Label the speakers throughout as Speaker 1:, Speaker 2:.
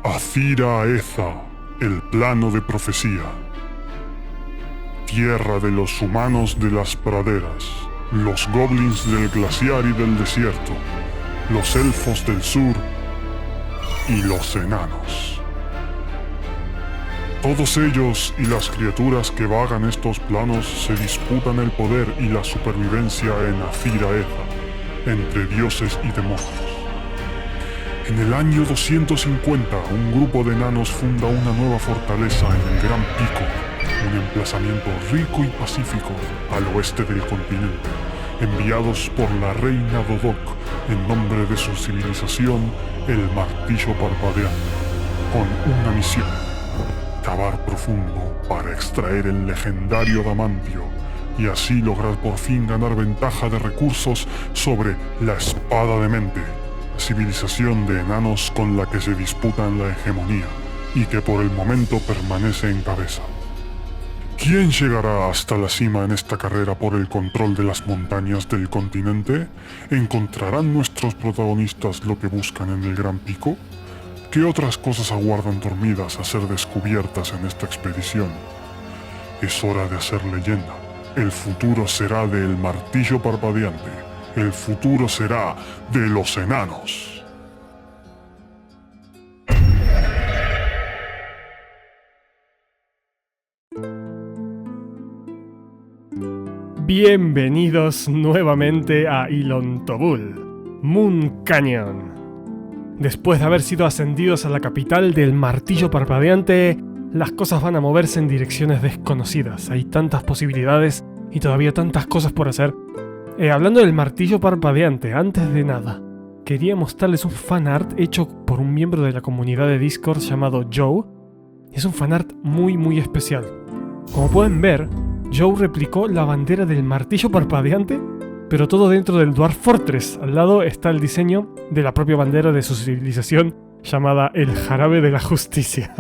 Speaker 1: Azira Eza, el plano de profecía. Tierra de los humanos de las praderas, los goblins del glaciar y del desierto, los elfos del sur y los enanos. Todos ellos y las criaturas que vagan estos planos se disputan el poder y la supervivencia en Azira Eza, entre dioses y demonios. En el año 250, un grupo de enanos funda una nueva fortaleza en el Gran Pico, un emplazamiento rico y pacífico al oeste del continente, enviados por la reina Dodok en nombre de su civilización, el Martillo Parpadeante, con una misión: cavar profundo para extraer el legendario adamantio y así lograr por fin ganar ventaja de recursos sobre la Espada de Mente, civilización de enanos con la que se disputan la hegemonía y que por el momento permanece en cabeza. ¿Quién llegará hasta la cima en esta carrera por el control de las montañas del continente? ¿Encontrarán nuestros protagonistas lo que buscan en el Gran Pico? ¿Qué otras cosas aguardan dormidas a ser descubiertas en esta expedición? Es hora de hacer leyenda. El futuro será del Martillo Parpadeante. El futuro será de los enanos.
Speaker 2: Bienvenidos nuevamente a Ilontobul, Moon Canyon. Después de haber sido ascendidos a la capital del Martillo Parpadeante, las cosas van a moverse en direcciones desconocidas. Hay tantas posibilidades y todavía tantas cosas por hacer. Hablando del Martillo Parpadeante, antes de nada, quería mostrarles un fanart hecho por un miembro de la comunidad de Discord llamado Joe. Es un fanart muy especial. Como pueden ver, Joe replicó la bandera del Martillo Parpadeante, pero todo dentro del Dwarf Fortress. Al lado está el diseño de la propia bandera de su civilización, llamada el Jarabe de la Justicia,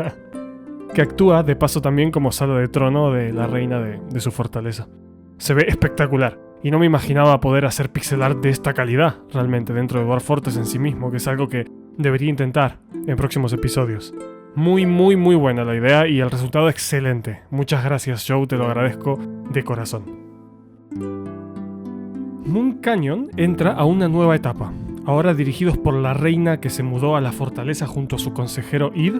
Speaker 2: que actúa de paso también como sala de trono de la reina de su fortaleza. Se ve espectacular. Y no me imaginaba poder hacer pixel art de esta calidad, realmente, dentro de Dwarf Fortress en sí mismo, que es algo que debería intentar en próximos episodios. Muy buena la idea y el resultado excelente. Muchas gracias, Joe, te lo agradezco de corazón. Moon Canyon entra a una nueva etapa, ahora dirigidos por la reina que se mudó a la fortaleza junto a su consejero Id.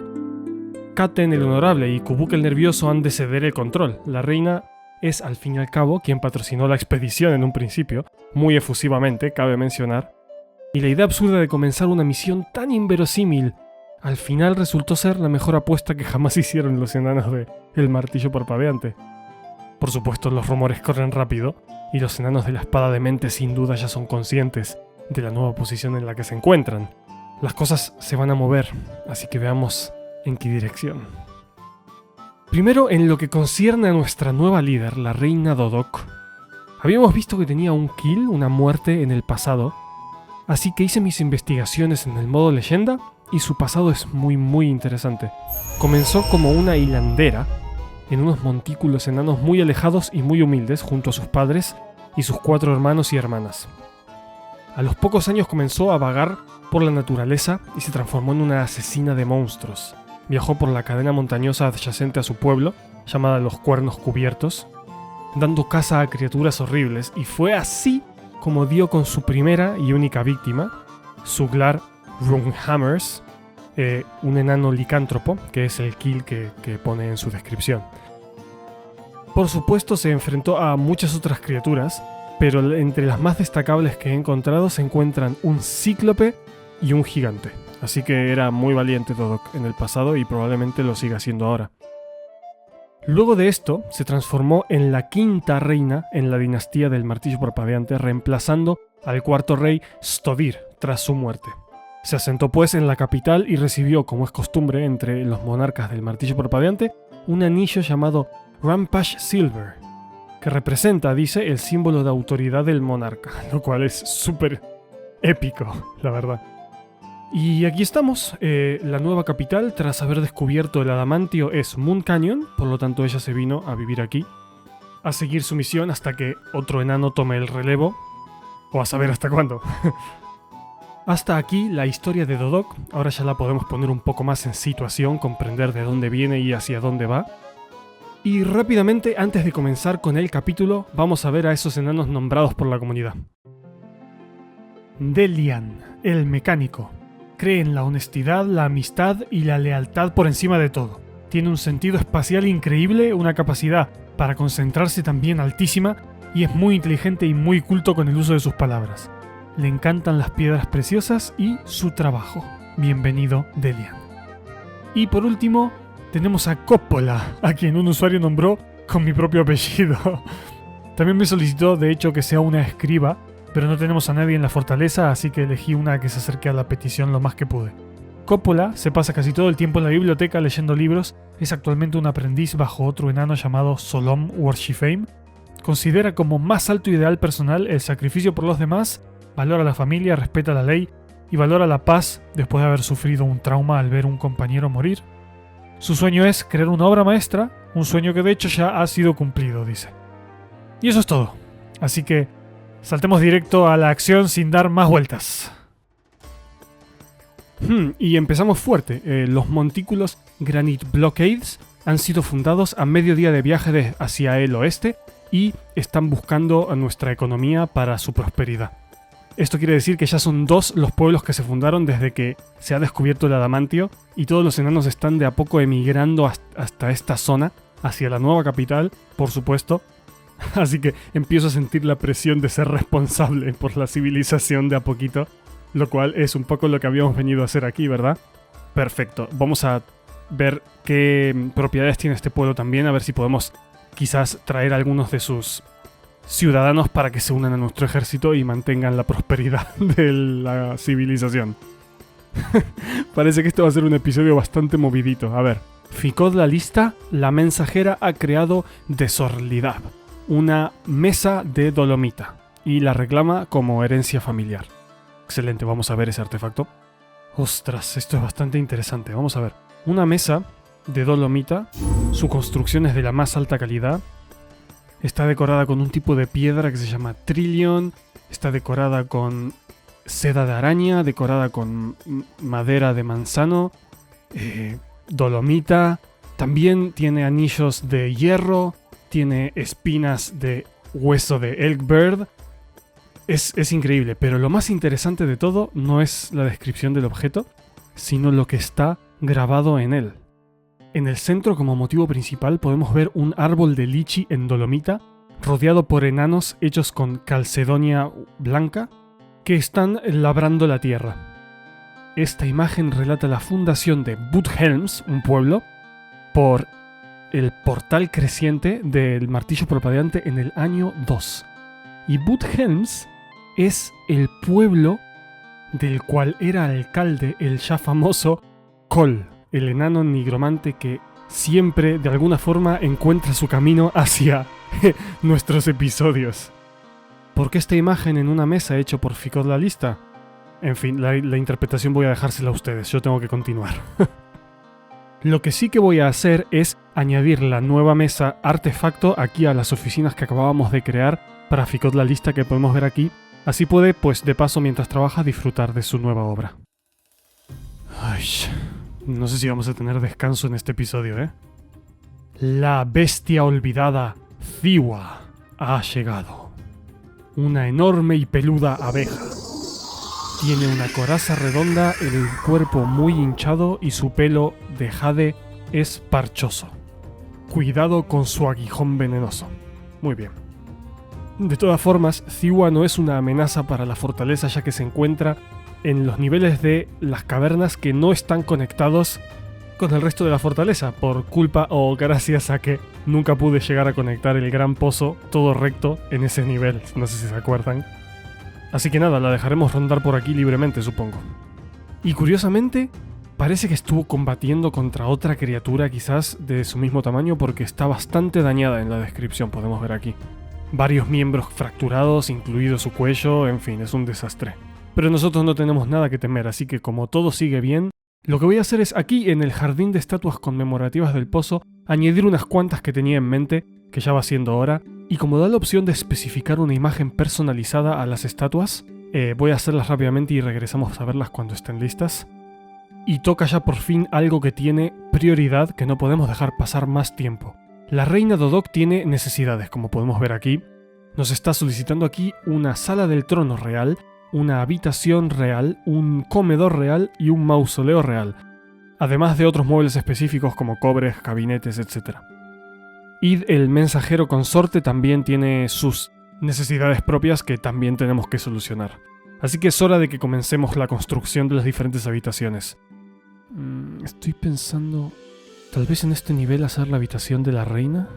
Speaker 2: Katen el Honorable y Kubuk el Nervioso han de ceder el control. La reina es, al fin y al cabo, quien patrocinó la expedición en un principio, muy efusivamente, cabe mencionar, y la idea absurda de comenzar una misión tan inverosímil, al final resultó ser la mejor apuesta que jamás hicieron los enanos de El Martillo Parpadeante. Por supuesto, los rumores corren rápido, y los enanos de la Espada de Mente sin duda ya son conscientes de la nueva posición en la que se encuentran. Las cosas se van a mover, así que veamos en qué dirección. Primero, en lo que concierne a nuestra nueva líder, la reina Dodok. Habíamos visto que tenía un kill, una muerte en el pasado, así que hice mis investigaciones en el modo leyenda y su pasado es muy interesante. Comenzó como una hilandera en unos montículos enanos muy alejados y muy humildes junto a sus padres y sus 4 hermanos y hermanas. A los pocos años comenzó a vagar por la naturaleza y se transformó en una asesina de monstruos. Viajó por la cadena montañosa adyacente a su pueblo, llamada Los Cuernos Cubiertos, dando caza a criaturas horribles, y fue así como dio con su primera y única víctima, Zuglar Runghammers, un enano licántropo, que es el kill que pone en su descripción. Por supuesto se enfrentó a muchas otras criaturas, pero entre las más destacables que he encontrado se encuentran un cíclope y un gigante. Así que era muy valiente Dodok en el pasado y probablemente lo siga siendo ahora. Luego de esto, se transformó en la 5ª reina en la dinastía del Martillo Parpadeante, reemplazando al 4º rey Stodir tras su muerte. Se asentó pues en la capital y recibió, como es costumbre entre los monarcas del Martillo Parpadeante, un anillo llamado Rampage Silver, que representa, dice, el símbolo de autoridad del monarca, lo cual es súper épico, la verdad. Y aquí estamos, la nueva capital, tras haber descubierto el adamantio, es Moon Canyon, por lo tanto ella se vino a vivir aquí, a seguir su misión hasta que otro enano tome el relevo, o a saber hasta cuándo. Hasta aquí la historia de Dodok. Ahora ya la podemos poner un poco más en situación, comprender de dónde viene y hacia dónde va. Y rápidamente, antes de comenzar con el capítulo, vamos a ver a esos enanos nombrados por la comunidad. Delian, el mecánico. Cree en la honestidad, la amistad y la lealtad por encima de todo. Tiene un sentido espacial increíble, una capacidad para concentrarse también altísima, y es muy inteligente y muy culto con el uso de sus palabras. Le encantan las piedras preciosas y su trabajo. Bienvenido, Delian. Y por último, tenemos a Coppola, a quien un usuario nombró con mi propio apellido. También me solicitó, de hecho, que sea una escriba, pero no tenemos a nadie en la fortaleza, así que elegí una que se acerque a la petición lo más que pude. Coppola se pasa casi todo el tiempo en la biblioteca leyendo libros, es actualmente un aprendiz bajo otro enano llamado Solom Warshifame, considera como más alto ideal personal el sacrificio por los demás, valora la familia, respeta la ley y valora la paz después de haber sufrido un trauma al ver un compañero morir. Su sueño es crear una obra maestra, un sueño que de hecho ya ha sido cumplido, dice. Y eso es todo, así que saltemos directo a la acción sin dar más vueltas. Y empezamos fuerte. Los montículos Granite Blockades han sido fundados a medio día de viaje hacia el oeste y están buscando a nuestra economía para su prosperidad. Esto quiere decir que ya son 2 los pueblos que se fundaron desde que se ha descubierto el adamantio y todos los enanos están de a poco emigrando hasta esta zona, hacia la nueva capital, por supuesto. Así que empiezo a sentir la presión de ser responsable por la civilización de a poquito, lo cual es un poco lo que habíamos venido a hacer aquí, ¿verdad? Perfecto, vamos a ver qué propiedades tiene este pueblo también, a ver si podemos quizás traer a algunos de sus ciudadanos para que se unan a nuestro ejército y mantengan la prosperidad de la civilización. Parece que esto va a ser un episodio bastante movidito. A ver, Ficod la lista, la mensajera ha creado Desorlidad, una mesa de dolomita, y la reclama como herencia familiar. Excelente, vamos a ver ese artefacto. Ostras, esto es bastante interesante, vamos a ver. Una mesa de dolomita, su construcción es de la más alta calidad, está decorada con un tipo de piedra que se llama Trillion, está decorada con seda de araña, decorada con madera de manzano, dolomita, también tiene anillos de hierro, tiene espinas de hueso de Elkbird. Es increíble, pero lo más interesante de todo no es la descripción del objeto, sino lo que está grabado en él. En el centro, como motivo principal, podemos ver un árbol de lichi en dolomita, rodeado por enanos hechos con calcedonia blanca, que están labrando la tierra. Esta imagen relata la fundación de Budhelms, un pueblo, por el portal creciente del martillo parpadeante en el año 2. Y Budhelms es el pueblo del cual era alcalde el ya famoso Kol, el enano nigromante que siempre de alguna forma encuentra su camino hacia nuestros episodios. ¿Por qué esta imagen en una mesa hecho por Ficod la lista? En fin, la interpretación voy a dejársela a ustedes, yo tengo que continuar. Lo que sí que voy a hacer es añadir la nueva mesa artefacto aquí a las oficinas que acabábamos de crear para Ficod la lista que podemos ver aquí. Así puede, pues de paso mientras trabaja, disfrutar de su nueva obra. Ay, no sé si vamos a tener descanso en este episodio, ¿eh? La bestia olvidada, Thiwa, ha llegado. Una enorme y peluda abeja. Tiene una coraza redonda, el cuerpo muy hinchado y su pelo de jade es parchoso. Cuidado con su aguijón venenoso. Muy bien. De todas formas, Thiwa no es una amenaza para la fortaleza ya que se encuentra en los niveles de las cavernas que no están conectados con el resto de la fortaleza, por culpa o gracias a que nunca pude llegar a conectar el gran pozo todo recto en ese nivel, no sé si se acuerdan. Así que nada, la dejaremos rondar por aquí libremente, supongo. Y curiosamente, parece que estuvo combatiendo contra otra criatura quizás de su mismo tamaño porque está bastante dañada en la descripción, podemos ver aquí. Varios miembros fracturados, incluido su cuello, en fin, es un desastre. Pero nosotros no tenemos nada que temer, así que como todo sigue bien, lo que voy a hacer es aquí, en el jardín de estatuas conmemorativas del pozo, añadir unas cuantas que tenía en mente, que ya va siendo hora, y como da la opción de especificar una imagen personalizada a las estatuas, Voy a hacerlas rápidamente y regresamos a verlas cuando estén listas. Y toca ya por fin algo que tiene prioridad, que no podemos dejar pasar más tiempo. La reina Dodok tiene necesidades, como podemos ver aquí. Nos está solicitando aquí una sala del trono real, una habitación real, un comedor real y un mausoleo real. Además de otros muebles específicos como cobres, gabinetes, etc. Id, el mensajero consorte, también tiene sus necesidades propias que también tenemos que solucionar. Así que es hora de que comencemos la construcción de las diferentes habitaciones. Estoy pensando... ¿Tal vez en este nivel hacer la habitación de la reina?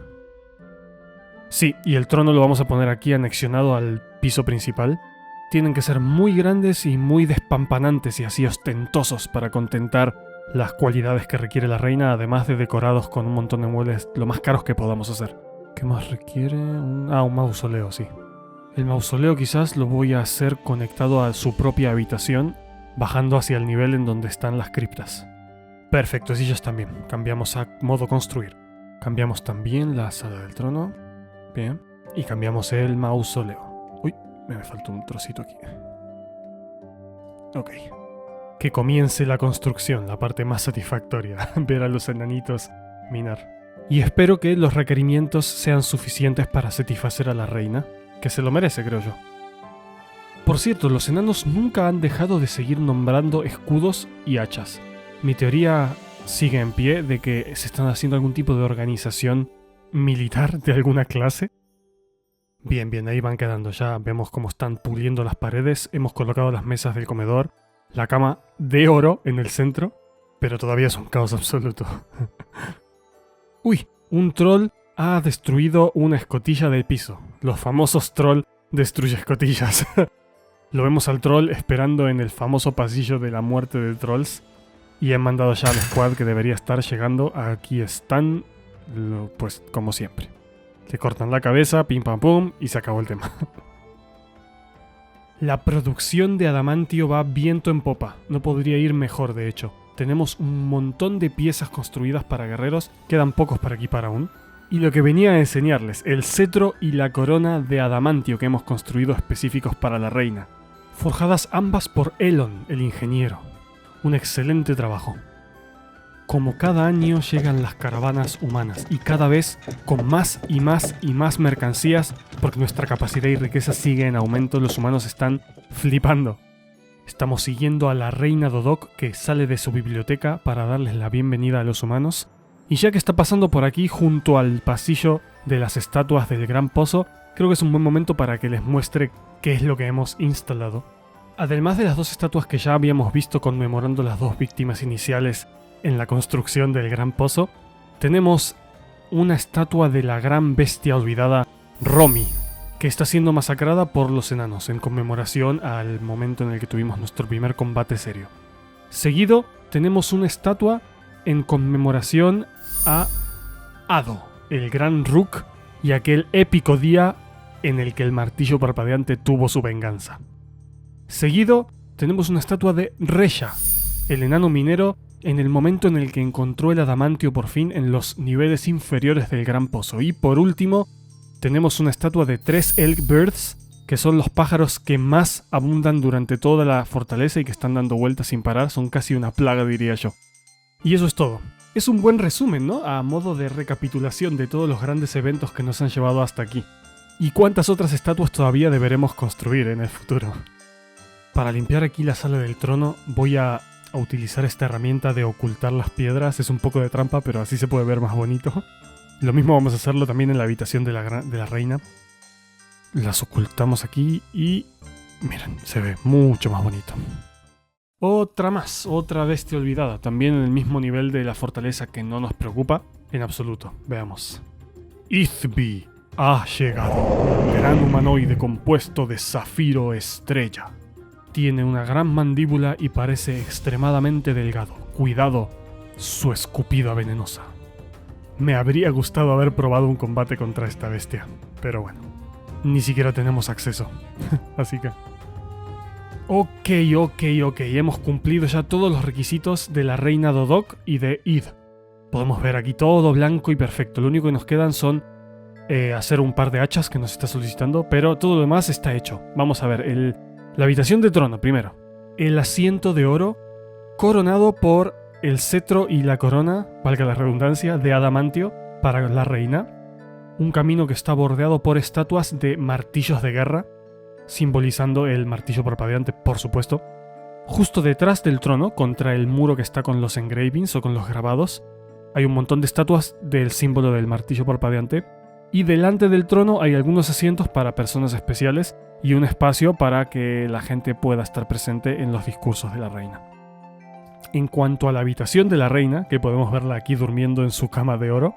Speaker 2: Sí, y el trono lo vamos a poner aquí anexionado al piso principal. Tienen que ser muy grandes y muy despampanantes y así ostentosos para contentar las cualidades que requiere la reina, además de decorados con un montón de muebles lo más caros que podamos hacer. ¿Qué más requiere? Un mausoleo, sí. El mausoleo quizás lo voy a hacer conectado a su propia habitación, bajando hacia el nivel en donde están las criptas. Perfecto, sillas también. Cambiamos a modo construir. Cambiamos también la sala del trono. Bien. Y cambiamos el mausoleo. Uy, me faltó un trocito aquí. Ok. Que comience la construcción, la parte más satisfactoria. Ver a los enanitos minar. Y espero que los requerimientos sean suficientes para satisfacer a la reina, que se lo merece, creo yo. Por cierto, los enanos nunca han dejado de seguir nombrando escudos y hachas. Mi teoría sigue en pie de que se están haciendo algún tipo de organización militar de alguna clase. Bien, bien, ahí van quedando. Ya vemos cómo están puliendo las paredes. Hemos colocado las mesas del comedor, la cama de oro en el centro, pero todavía es un caos absoluto. Uy, un troll ha destruido una escotilla del piso. Los famosos troll destruye escotillas. Lo vemos al troll esperando en el famoso pasillo de la muerte de trolls. Y he mandado ya al squad que debería estar llegando. Aquí están, pues como siempre. Le cortan la cabeza, pim pam pum, y se acabó el tema. La producción de adamantio va viento en popa. No podría ir mejor, de hecho. Tenemos un montón de piezas construidas para guerreros. Quedan pocos para equipar aún. Y lo que venía a enseñarles, el cetro y la corona de adamantio que hemos construido específicos para la reina. Forjadas ambas por Elon, el ingeniero. Un excelente trabajo. Como cada año llegan las caravanas humanas y cada vez con más y más y más mercancías, porque nuestra capacidad y riqueza sigue en aumento, los humanos están flipando. Estamos siguiendo a la reina Dodok que sale de su biblioteca para darles la bienvenida a los humanos. Y ya que está pasando por aquí junto al pasillo de las estatuas del Gran Pozo, creo que es un buen momento para que les muestre qué es lo que hemos instalado. Además de las dos estatuas que ya habíamos visto conmemorando las dos víctimas iniciales en la construcción del Gran Pozo, tenemos una estatua de la gran bestia olvidada Romy, que está siendo masacrada por los enanos en conmemoración al momento en el que tuvimos nuestro primer combate serio. Seguido tenemos una estatua en conmemoración a Ado, el gran Rook, y aquel épico día en el que el martillo parpadeante tuvo su venganza. Seguido, tenemos una estatua de Resha, el enano minero, en el momento en el que encontró el adamantio por fin en los niveles inferiores del Gran Pozo. Y por último, tenemos una estatua de 3 Elk Birds, que son los pájaros que más abundan durante toda la fortaleza y que están dando vueltas sin parar. Son casi una plaga, diría yo. Y eso es todo. Es un buen resumen, ¿no? A modo de recapitulación de todos los grandes eventos que nos han llevado hasta aquí. ¿Y cuántas otras estatuas todavía deberemos construir en el futuro? Para limpiar aquí la sala del trono voy a utilizar esta herramienta de ocultar las piedras. Es un poco de trampa, pero así se puede ver más bonito. Lo mismo vamos a hacerlo también en la habitación de la reina. Las ocultamos aquí y... miren, se ve mucho más bonito. Otra más, otra bestia olvidada. También en el mismo nivel de la fortaleza que no nos preocupa en absoluto. Veamos. Ithby ha llegado. Un gran humanoide compuesto de zafiro estrella. Tiene una gran mandíbula y parece extremadamente delgado. Cuidado, su escupida venenosa. Me habría gustado haber probado un combate contra esta bestia, pero bueno, ni siquiera tenemos acceso. Así que... Ok, hemos cumplido ya todos los requisitos de la reina Dodok y de Id. Podemos ver aquí todo blanco y perfecto. Lo único que nos quedan son hacer un par de hachas que nos está solicitando, pero todo lo demás está hecho. Vamos a ver, La habitación de trono, primero. El asiento de oro, coronado por el cetro y la corona, valga la redundancia, de adamantio para la reina. Un camino que está bordeado por estatuas de martillos de guerra, simbolizando el martillo parpadeante, por supuesto. Justo detrás del trono, contra el muro que está con los engravings o con los grabados, hay un montón de estatuas del símbolo del martillo parpadeante. Y delante del trono hay algunos asientos para personas especiales y un espacio para que la gente pueda estar presente en los discursos de la reina. En cuanto a la habitación de la reina, que podemos verla aquí durmiendo en su cama de oro,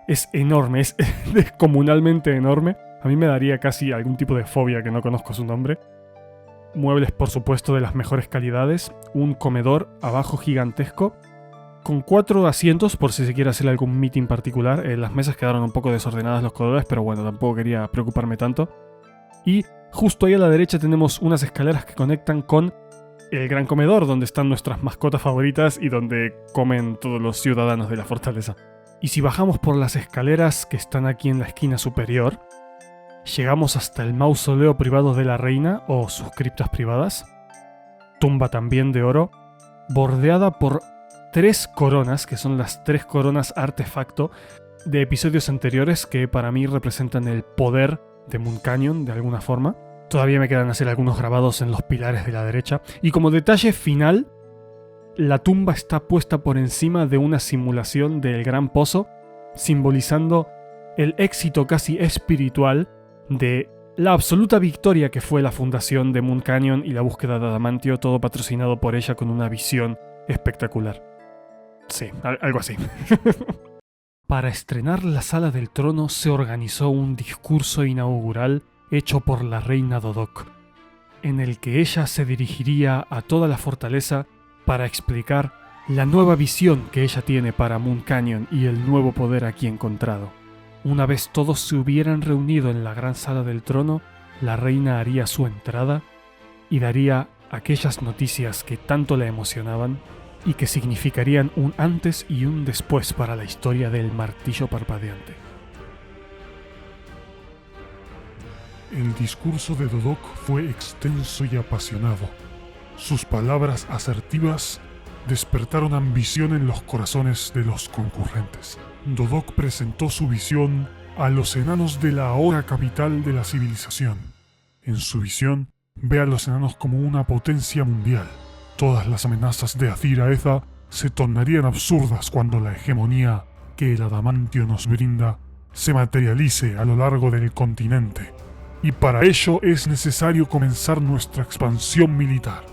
Speaker 2: es enorme, es descomunalmente enorme. A mí me daría casi algún tipo de fobia que no conozco su nombre. Muebles, por supuesto, de las mejores calidades. Un comedor abajo gigantesco, con 4 asientos por si se quiere hacer algún meeting particular. Las mesas quedaron un poco desordenadas los colores, pero bueno, tampoco quería preocuparme tanto. Y justo ahí a la derecha tenemos unas escaleras que conectan con el gran comedor, donde están nuestras mascotas favoritas y donde comen todos los ciudadanos de la fortaleza. Y si bajamos por las escaleras que están aquí en la esquina superior, llegamos hasta el mausoleo privado de la reina o sus criptas privadas. Tumba también de oro, bordeada por 3 coronas, que son las 3 coronas artefacto de episodios anteriores que para mí representan el poder de Moon Canyon de alguna forma. Todavía me quedan hacer algunos grabados en los pilares de la derecha. Y como detalle final, la tumba está puesta por encima de una simulación del Gran Pozo, simbolizando el éxito casi espiritual de la absoluta victoria que fue la fundación de Moon Canyon y la búsqueda de adamantio, todo patrocinado por ella con una visión espectacular. Sí, algo así. Para estrenar la sala del trono se organizó un discurso inaugural hecho por la reina Dodok, en el que ella se dirigiría a toda la fortaleza para explicar la nueva visión que ella tiene para Moon Canyon y el nuevo poder aquí encontrado. Una vez todos se hubieran reunido en la gran sala del trono, la reina haría su entrada y daría aquellas noticias que tanto la emocionaban y que significarían un antes y un después para la historia del martillo parpadeante.
Speaker 1: El discurso de Dodok fue extenso y apasionado. Sus palabras asertivas despertaron ambición en los corazones de los concurrentes. Dodok presentó su visión a los enanos de la ahora capital de la civilización. En su visión, ve a los enanos como una potencia mundial. Todas las amenazas de Azir Aetha se tornarían absurdas cuando la hegemonía que el adamantio nos brinda se materialice a lo largo del continente. Y para ello es necesario comenzar nuestra expansión militar,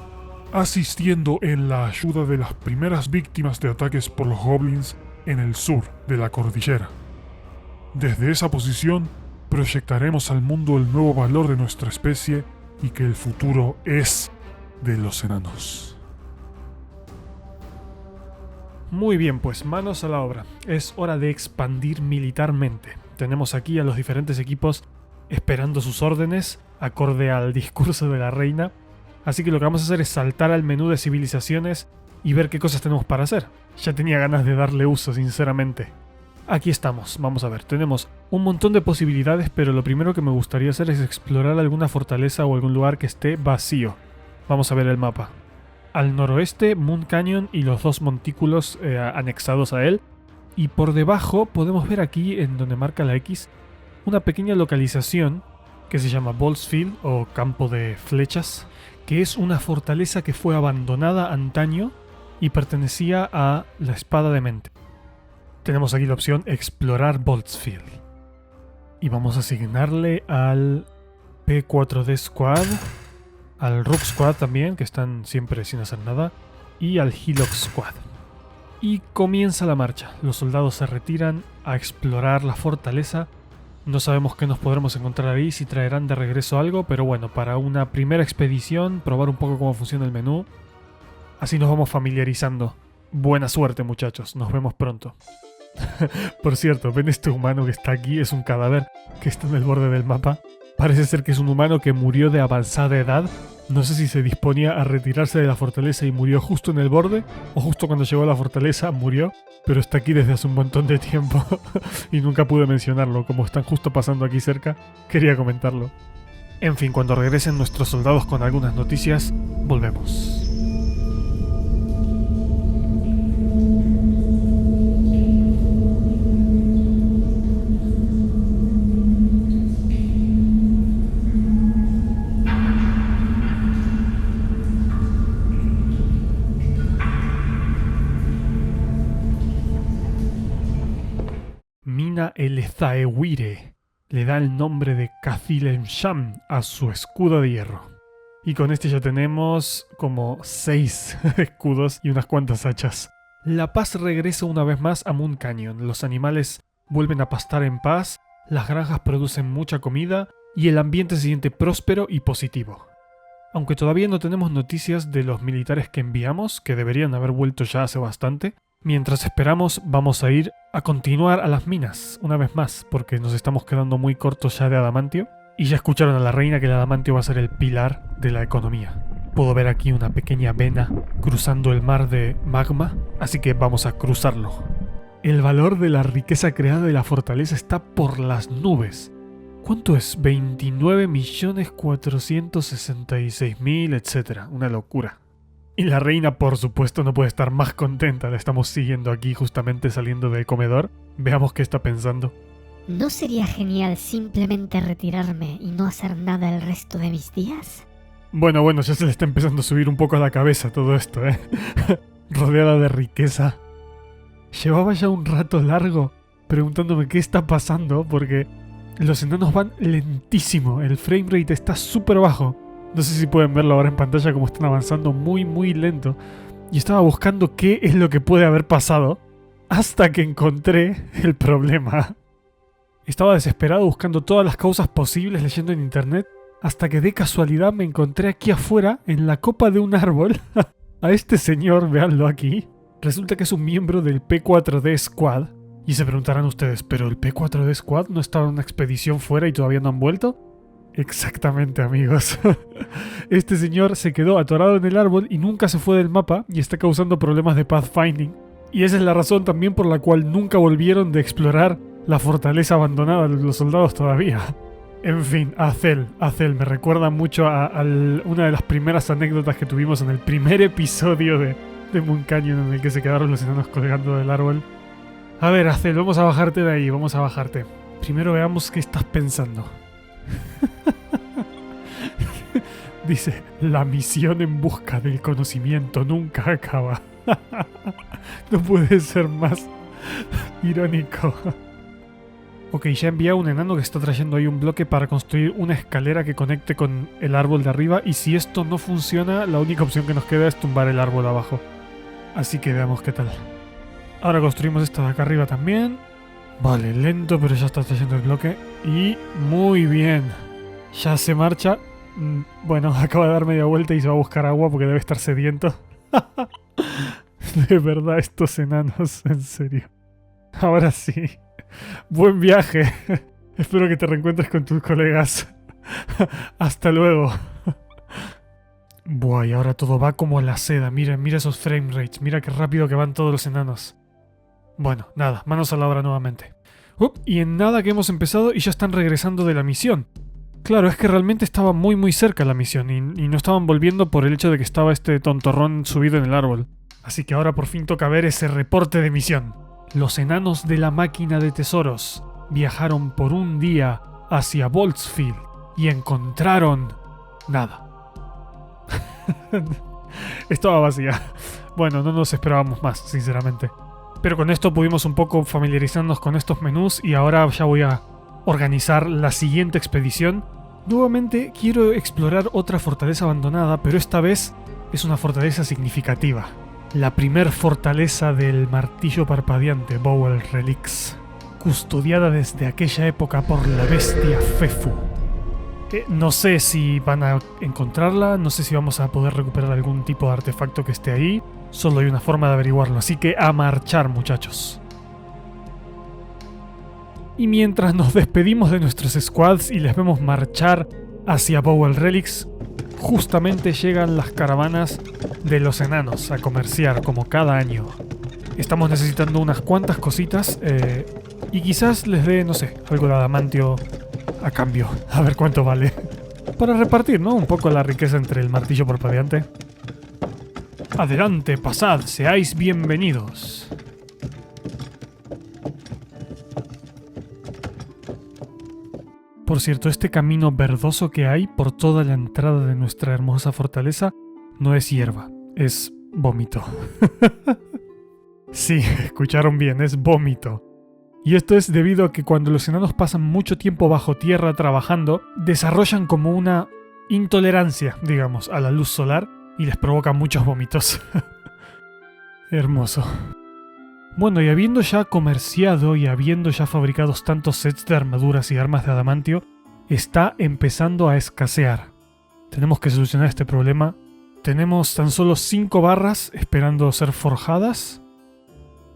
Speaker 1: asistiendo en la ayuda de las primeras víctimas de ataques por los goblins en el sur de la cordillera. Desde esa posición, proyectaremos al mundo el nuevo valor de nuestra especie y que el futuro es de los enanos.
Speaker 2: Muy bien, pues manos a la obra. Es hora de expandir militarmente. Tenemos aquí a los diferentes equipos esperando sus órdenes, acorde al discurso de la reina. Así que lo que vamos a hacer es saltar al menú de civilizaciones y ver qué cosas tenemos para hacer. Ya tenía ganas de darle uso, sinceramente. Aquí estamos, vamos a ver. Tenemos un montón de posibilidades, pero lo primero que me gustaría hacer es explorar alguna fortaleza o algún lugar que esté vacío. Vamos a ver el mapa. Al noroeste, Moon Canyon y los 2 montículos anexados a él. Y por debajo podemos ver aquí, en donde marca la X, una pequeña localización que se llama Boltsfield o Campo de Flechas, que es una fortaleza que fue abandonada antaño y pertenecía a la Espada de Mente. Tenemos aquí la opción Explorar Boltsfield. Y vamos a asignarle al P4D Squad, al Rook Squad también, que están siempre sin hacer nada, y al Hillock Squad. Y comienza la marcha. Los soldados se retiran a explorar la fortaleza. No sabemos qué nos podremos encontrar ahí, si traerán de regreso algo, pero bueno, para una primera expedición, probar un poco cómo funciona el menú. Así nos vamos familiarizando. Buena suerte, muchachos, nos vemos pronto. Por cierto, ¿ven este humano que está aquí? Es un cadáver que está en el borde del mapa. Parece ser que es un humano que murió de avanzada edad. No sé si se disponía a retirarse de la fortaleza y murió justo en el borde, o justo cuando llegó a la fortaleza murió, pero está aquí desde hace un montón de tiempo y nunca pude mencionarlo. Como están justo pasando aquí cerca, quería comentarlo. En fin, cuando regresen nuestros soldados con algunas noticias, volvemos. Mina el Zaewire le da el nombre de Cathilemsham a su escudo de hierro. Y con este ya tenemos como 6 escudos y unas cuantas hachas. La paz regresa una vez más a Moon Canyon. Los animales vuelven a pastar en paz, las granjas producen mucha comida y el ambiente se siente próspero y positivo. Aunque todavía no tenemos noticias de los militares que enviamos, que deberían haber vuelto ya hace bastante, mientras esperamos vamos a ir a continuar a las minas, una vez más, porque nos estamos quedando muy cortos ya de adamantio. Y ya escucharon a la reina que el adamantio va a ser el pilar de la economía. Puedo ver aquí una pequeña vena cruzando el mar de magma, así que vamos a cruzarlo. El valor de la riqueza creada de la fortaleza está por las nubes. ¿Cuánto es? 29.466.000, etc. Una locura. Y la reina, por supuesto, no puede estar más contenta. La estamos siguiendo aquí justamente saliendo del comedor. Veamos qué está pensando.
Speaker 3: ¿No sería genial simplemente retirarme y no hacer nada el resto de mis días?
Speaker 2: Bueno, ya se le está empezando a subir un poco a la cabeza todo esto, ¿eh? Rodeada de riqueza. Llevaba ya un rato largo preguntándome qué está pasando porque los enanos van lentísimo. El framerate está súper bajo. No sé si pueden verlo ahora en pantalla como están avanzando muy lento. Y estaba buscando qué es lo que puede haber pasado hasta que encontré el problema. Estaba desesperado buscando todas las causas posibles leyendo en internet hasta que de casualidad me encontré aquí afuera en la copa de un árbol a este señor, véanlo aquí. Resulta que es un miembro del P4D Squad. Y se preguntarán ustedes, ¿pero el P4D Squad no estaba en una expedición fuera y todavía no han vuelto? Exactamente, amigos. Este señor se quedó atorado en el árbol y nunca se fue del mapa y está causando problemas de pathfinding. Y esa es la razón también por la cual nunca volvieron de explorar la fortaleza abandonada de los soldados todavía. En fin, Azel me recuerda mucho a una de las primeras anécdotas que tuvimos en el primer episodio de Moon Canyon en el que se quedaron los enanos colgando del árbol. A ver, Azel, vamos a bajarte de ahí, vamos a bajarte. Primero veamos qué estás pensando. Dice, la misión en busca del conocimiento nunca acaba. No puede ser más irónico. Ok, ya envié a un enano que está trayendo ahí un bloque para construir una escalera que conecte con el árbol de arriba. Y si esto no funciona, la única opción que nos queda es tumbar el árbol abajo. Así que veamos qué tal. Ahora construimos esta de acá arriba también. Vale, lento, pero ya está trayendo el bloque. Y muy bien. Ya se marcha. Bueno, acaba de dar media vuelta y se va a buscar agua porque debe estar sediento. De verdad, estos enanos, en serio. Ahora sí. Buen viaje. Espero que te reencuentres con tus colegas. Hasta luego. Buah, y ahora todo va como la seda. Mira esos frame rates. Mira qué rápido que van todos los enanos. Bueno, nada, manos a la obra nuevamente. Y en nada que hemos empezado y ya están regresando de la misión. Claro, es que realmente estaba muy cerca la misión y no estaban volviendo por el hecho de que estaba este tontorrón subido en el árbol. Así que ahora por fin toca ver ese reporte de misión. Los enanos de la máquina de tesoros viajaron por un día hacia Boltzfield y encontraron nada. Estaba vacía. Bueno, no nos esperábamos más, sinceramente. Pero con esto pudimos un poco familiarizarnos con estos menús y ahora ya voy a organizar la siguiente expedición. Nuevamente quiero explorar otra fortaleza abandonada, pero esta vez es una fortaleza significativa. La primer fortaleza del martillo parpadeante, Bowel Relics, custodiada desde aquella época por la bestia Fefu. No sé si van a encontrarla, no sé si vamos a poder recuperar algún tipo de artefacto que esté ahí. Solo hay una forma de averiguarlo, así que a marchar, muchachos. Y mientras nos despedimos de nuestros squads y les vemos marchar hacia Bowel Relics, justamente llegan las caravanas de los enanos a comerciar como cada año. Estamos necesitando unas cuantas cositas y quizás les dé, no sé, algo de adamantio a cambio. A ver cuánto vale. Para repartir, ¿no? Un poco la riqueza entre el martillo parpadeante. Adelante, pasad, seáis bienvenidos. Por cierto, este camino verdoso que hay por toda la entrada de nuestra hermosa fortaleza no es hierba, es vómito. Sí, escucharon bien, es vómito. Y esto es debido a que cuando los enanos pasan mucho tiempo bajo tierra trabajando, desarrollan como una intolerancia, digamos, a la luz solar y les provoca muchos vómitos. Hermoso. Bueno, y habiendo ya comerciado y habiendo ya fabricado tantos sets de armaduras y armas de adamantio, está empezando a escasear. Tenemos que solucionar este problema. Tenemos tan solo 5 barras esperando ser forjadas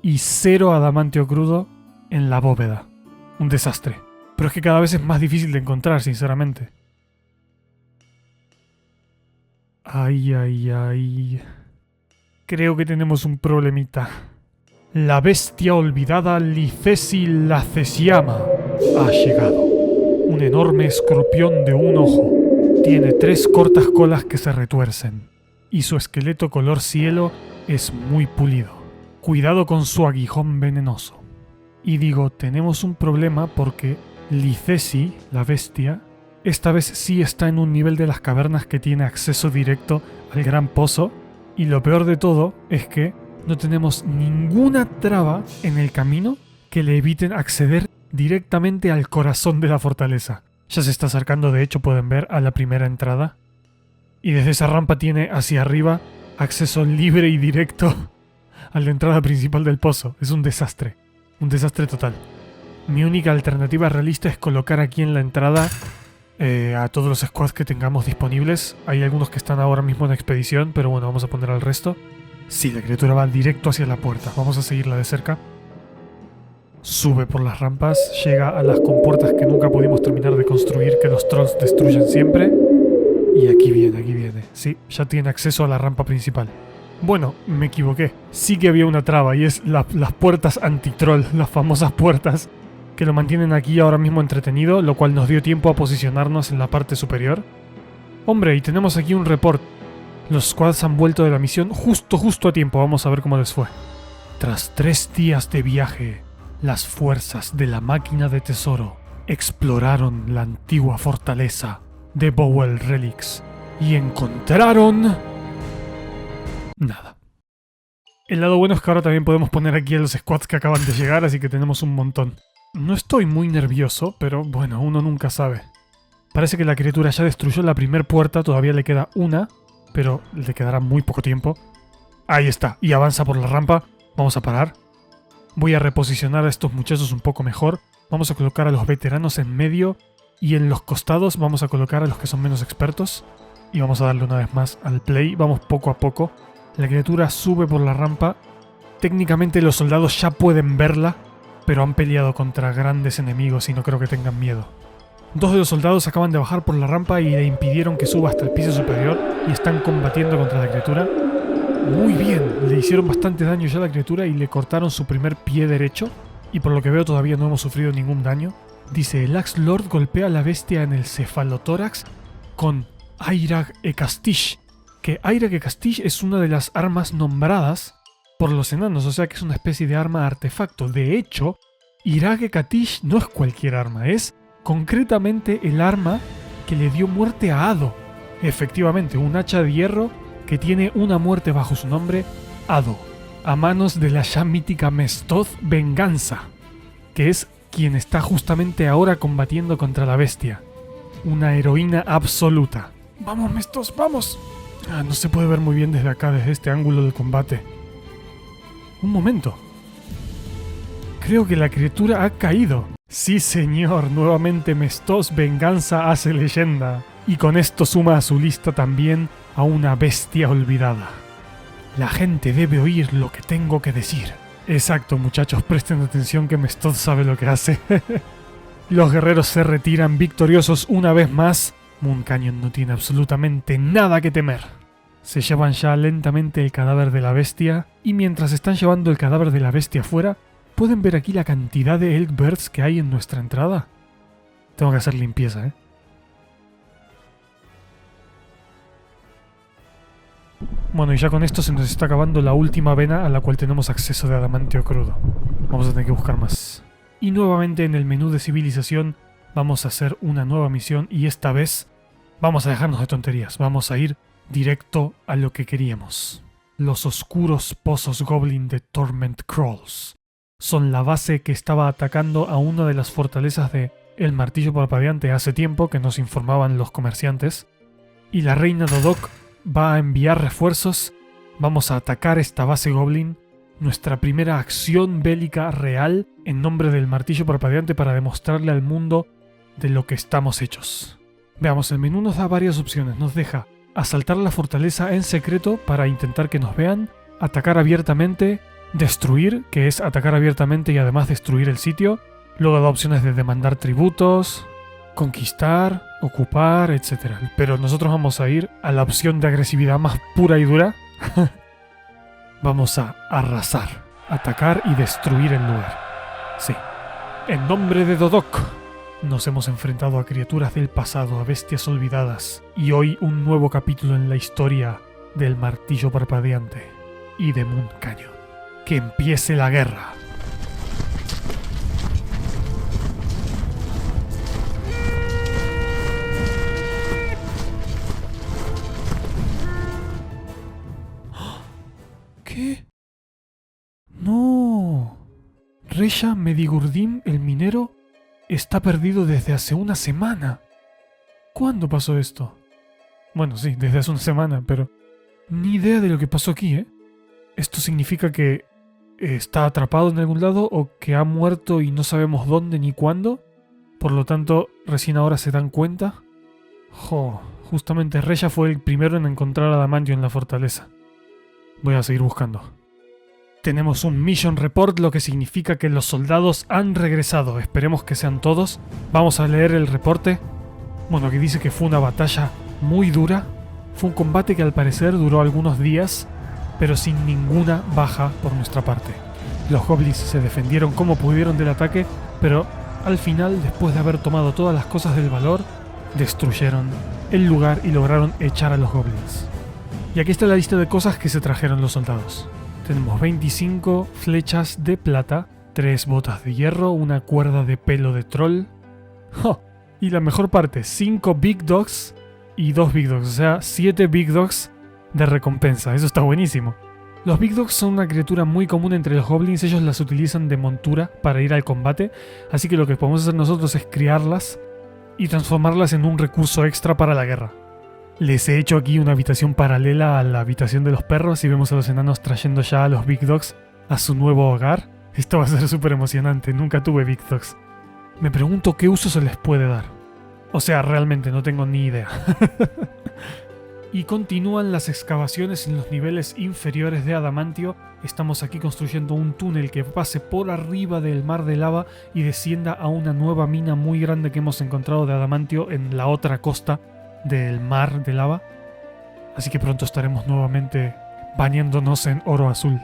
Speaker 2: y 0 adamantio crudo en la bóveda. Un desastre. Pero es que cada vez es más difícil de encontrar, sinceramente. Ay, ay, ay. Creo que tenemos un problemita. La bestia olvidada Licesi Lacesiama ha llegado. Un enorme escorpión de un ojo. Tiene 3 cortas colas que se retuercen. Y su esqueleto color cielo es muy pulido. Cuidado con su aguijón venenoso. Y digo, tenemos un problema porque Licesi, la bestia, esta vez sí está en un nivel de las cavernas que tiene acceso directo al gran pozo. Y lo peor de todo es que no tenemos ninguna traba en el camino que le eviten acceder directamente al corazón de la fortaleza. Ya se está acercando, de hecho pueden ver, a la primera entrada. Y desde esa rampa tiene hacia arriba acceso libre y directo a la entrada principal del pozo. Es un desastre total. Mi única alternativa realista es colocar aquí en la entrada a todos los squads que tengamos disponibles. Hay algunos que están ahora mismo en expedición, pero bueno, vamos a poner al resto. Sí, la criatura va directo hacia la puerta. Vamos a seguirla de cerca. Sube por las rampas, llega a las compuertas que nunca pudimos terminar de construir, que los trolls destruyen siempre. Y aquí viene. Sí, ya tiene acceso a la rampa principal. Bueno, me equivoqué. Sí que había una traba y es las puertas anti-troll, las famosas puertas que lo mantienen aquí ahora mismo entretenido, lo cual nos dio tiempo a posicionarnos en la parte superior. Hombre, y tenemos aquí un report. Los squads han vuelto de la misión justo a tiempo. Vamos a ver cómo les fue. Tras 3 días de viaje, las fuerzas de la máquina de tesoro exploraron la antigua fortaleza de Bowel Relics y encontraron nada. El lado bueno es que ahora también podemos poner aquí a los squads que acaban de llegar, así que tenemos un montón. No estoy muy nervioso, pero bueno, uno nunca sabe. Parece que la criatura ya destruyó la primera puerta, todavía le queda una, pero le quedará muy poco tiempo. Ahí está, y avanza por la rampa. Vamos a parar. Voy a reposicionar a estos muchachos un poco mejor. Vamos a colocar a los veteranos en medio y en los costados vamos a colocar a los que son menos expertos. Y vamos a darle una vez más al play. Vamos poco a poco. La criatura sube por la rampa. Técnicamente los soldados ya pueden verla, pero han peleado contra grandes enemigos y no creo que tengan miedo. 2 de los soldados acaban de bajar por la rampa y le impidieron que suba hasta el piso superior y están combatiendo contra la criatura. Muy bien, le hicieron bastante daño ya a la criatura y le cortaron su primer pie derecho. Y por lo que veo todavía no hemos sufrido ningún daño. Dice, el Axe Lord golpea a la bestia en el cefalotórax con Airag Ekastish. Que Airag Ekastish es una de las armas nombradas por los enanos, o sea que es una especie de arma artefacto. De hecho, Airag Ekastish no es cualquier arma, es concretamente el arma que le dio muerte a Ado. Efectivamente, un hacha de hierro que tiene una muerte bajo su nombre, Ado, a manos de la ya mítica Mestoth Venganza, que es quien está justamente ahora combatiendo contra la bestia. Una heroína absoluta. ¡Vamos, Mestoth, vamos! No se puede ver muy bien desde acá, desde este ángulo del combate. Un momento. Creo que la criatura ha caído. Sí, señor, nuevamente Mestoth Venganza hace leyenda. Y con esto suma a su lista también a una bestia olvidada. La gente debe oír lo que tengo que decir. Exacto, muchachos, presten atención que Mestoth sabe lo que hace. Los guerreros se retiran victoriosos una vez más. Moon Canyon no tiene absolutamente nada que temer. Se llevan ya lentamente el cadáver de la bestia, y mientras están llevando el cadáver de la bestia fuera, ¿pueden ver aquí la cantidad de Elk Birds que hay en nuestra entrada? Tengo que hacer limpieza, Bueno, y ya con esto se nos está acabando la última vena a la cual tenemos acceso de adamantio crudo. Vamos a tener que buscar más. Y nuevamente en el menú de civilización vamos a hacer una nueva misión y esta vez vamos a dejarnos de tonterías. Vamos a ir directo a lo que queríamos. Los oscuros pozos Goblin de Torment Crawls son la base que estaba atacando a una de las fortalezas de El Martillo Parpadeante hace tiempo, que nos informaban los comerciantes. Y la reina Dodok va a enviar refuerzos. Vamos a atacar esta base Goblin. Nuestra primera acción bélica real en nombre del Martillo Parpadeante para demostrarle al mundo de lo que estamos hechos. Veamos, el menú nos da varias opciones. Nos deja asaltar la fortaleza en secreto para intentar que nos vean, atacar abiertamente, destruir, que es atacar abiertamente y además destruir el sitio. Luego da opciones de demandar tributos, conquistar, ocupar, etc. Pero nosotros vamos a ir a la opción de agresividad más pura y dura. Vamos a arrasar, atacar y destruir el lugar. Sí. En nombre de Dodok. Nos hemos enfrentado a criaturas del pasado, a bestias olvidadas, y hoy un nuevo capítulo en la historia del Martillo Parpadeante y de Moon Canyon. ¡Que empiece la guerra! ¿Qué? ¡No! Resha Medigurdim, el minero, está perdido desde hace una semana. ¿Cuándo pasó esto? Bueno, sí, desde hace una semana, pero ni idea de lo que pasó aquí, ¿eh? ¿Esto significa que está atrapado en algún lado o que ha muerto y no sabemos dónde ni cuándo? Por lo tanto, recién ahora se dan cuenta. Justamente Resha fue el primero en encontrar a Adamantio en la fortaleza. Voy a seguir buscando. Tenemos un Mission Report, lo que significa que los soldados han regresado. Esperemos que sean todos. Vamos a leer el reporte. Bueno, aquí dice que fue una batalla muy dura. Fue un combate que al parecer duró algunos días, pero sin ninguna baja por nuestra parte. Los goblins se defendieron como pudieron del ataque, pero al final, después de haber tomado todas las cosas del valor, destruyeron el lugar y lograron echar a los goblins. Y aquí está la lista de cosas que se trajeron los soldados. Tenemos 25 flechas de plata, 3 botas de hierro, una cuerda de pelo de troll. Y la mejor parte, 5 Big Dogs y 2 Big Dogs, o sea, 7 Big Dogs de recompensa. Eso está buenísimo. Los Big Dogs son una criatura muy común entre los goblins, ellos las utilizan de montura para ir al combate, así que lo que podemos hacer nosotros es criarlas y transformarlas en un recurso extra para la guerra. Les he hecho aquí una habitación paralela a la habitación de los perros y vemos a los enanos trayendo ya a los Big Dogs a su nuevo hogar. Esto va a ser súper emocionante, nunca tuve Big Dogs. Me pregunto qué uso se les puede dar. O sea, realmente no tengo ni idea. Y continúan las excavaciones en los niveles inferiores de Adamantio. Estamos aquí construyendo un túnel que pase por arriba del mar de lava y descienda a una nueva mina muy grande que hemos encontrado de Adamantio en la otra costa del mar de lava. Así que pronto estaremos nuevamente bañándonos en oro azul.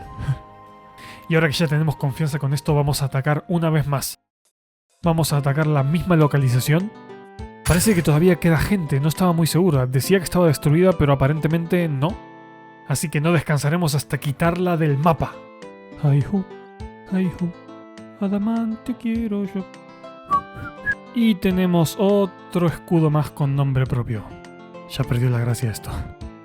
Speaker 2: Y ahora que ya tenemos confianza con esto, vamos a atacar una vez más. Vamos a atacar la misma localización. Parece que todavía queda gente, no estaba muy segura. Decía que estaba destruida, pero aparentemente no. Así que no descansaremos hasta quitarla del mapa. Hi-ho, hi-ho, Adamante quiero yo. Y tenemos otro escudo más con nombre propio. Ya perdió la gracia esto.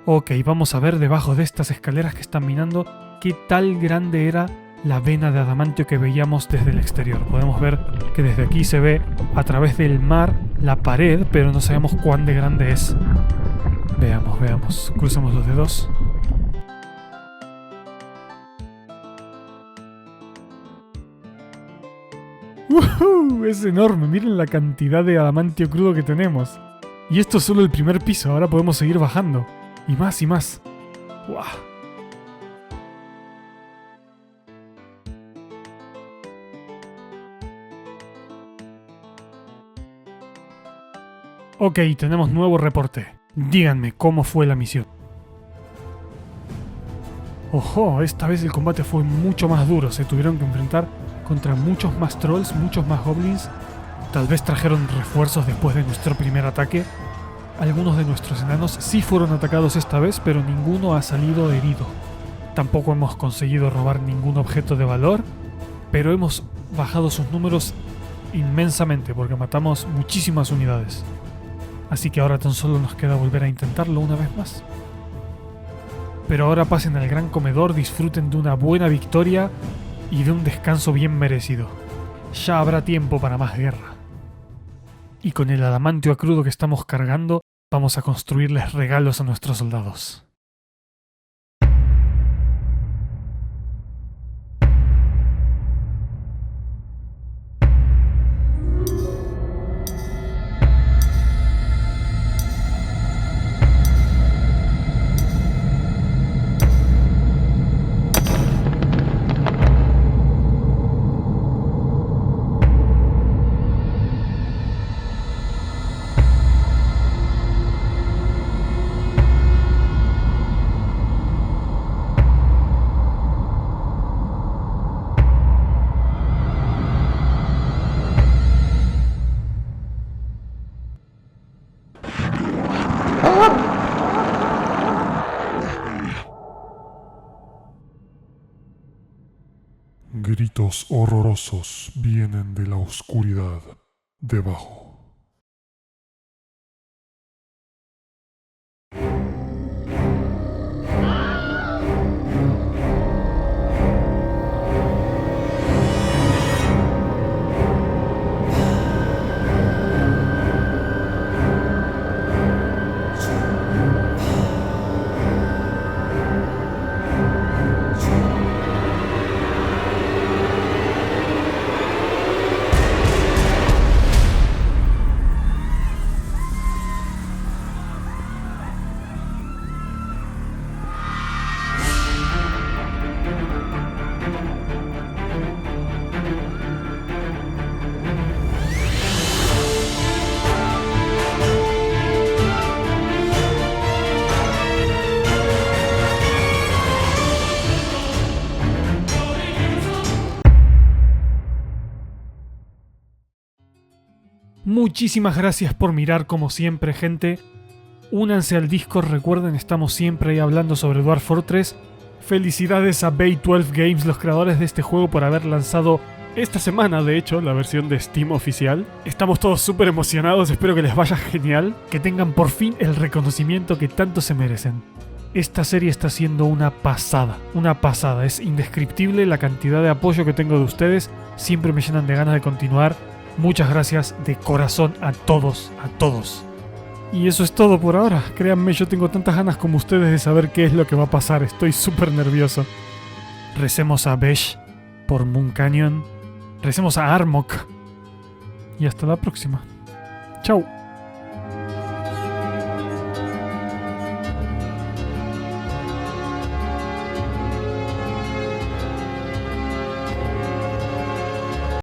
Speaker 2: Ok, vamos a ver debajo de estas escaleras que están minando qué tal grande era la vena de adamantio que veíamos desde el exterior. Podemos ver que desde aquí se ve a través del mar la pared, pero no sabemos cuán de grande es. Veamos, veamos. Crucemos los dedos. ¡Woohoo! Es enorme, miren la cantidad de adamantio crudo que tenemos. Y esto es solo el primer piso, ahora podemos seguir bajando. Y más y más. ¡Guau! Ok, tenemos nuevo reporte. Díganme cómo fue la misión. ¡Ojo! Esta vez el combate fue mucho más duro. Se tuvieron que enfrentar contra muchos más trolls, muchos más goblins. Tal vez trajeron refuerzos después de nuestro primer ataque. Algunos de nuestros enanos sí fueron atacados esta vez, pero ninguno ha salido herido. Tampoco hemos conseguido robar ningún objeto de valor, pero hemos bajado sus números inmensamente porque matamos muchísimas unidades. Así que ahora tan solo nos queda volver a intentarlo una vez más. Pero ahora pasen al gran comedor, disfruten de una buena victoria y de un descanso bien merecido. Ya habrá tiempo para más guerra. Y con el adamantio crudo que estamos cargando, vamos a construirles regalos a nuestros soldados.
Speaker 1: Gritos horrorosos vienen de la oscuridad debajo.
Speaker 2: Muchísimas gracias por mirar como siempre, gente. Únanse al Discord, recuerden, estamos siempre ahí hablando sobre Dwarf Fortress. Felicidades a Bay 12 Games, los creadores de este juego, por haber lanzado esta semana, de hecho, la versión de Steam oficial. Estamos todos súper emocionados, espero que les vaya genial, que tengan por fin el reconocimiento que tanto se merecen. Esta serie está siendo una pasada, es indescriptible la cantidad de apoyo que tengo de ustedes, siempre me llenan de ganas de continuar. Muchas gracias de corazón a todos. Y eso es todo por ahora. Créanme, yo tengo tantas ganas como ustedes de saber qué es lo que va a pasar. Estoy súper nervioso. Recemos a Besh por Moon Canyon. Recemos a Armok. Y hasta la próxima. Chau.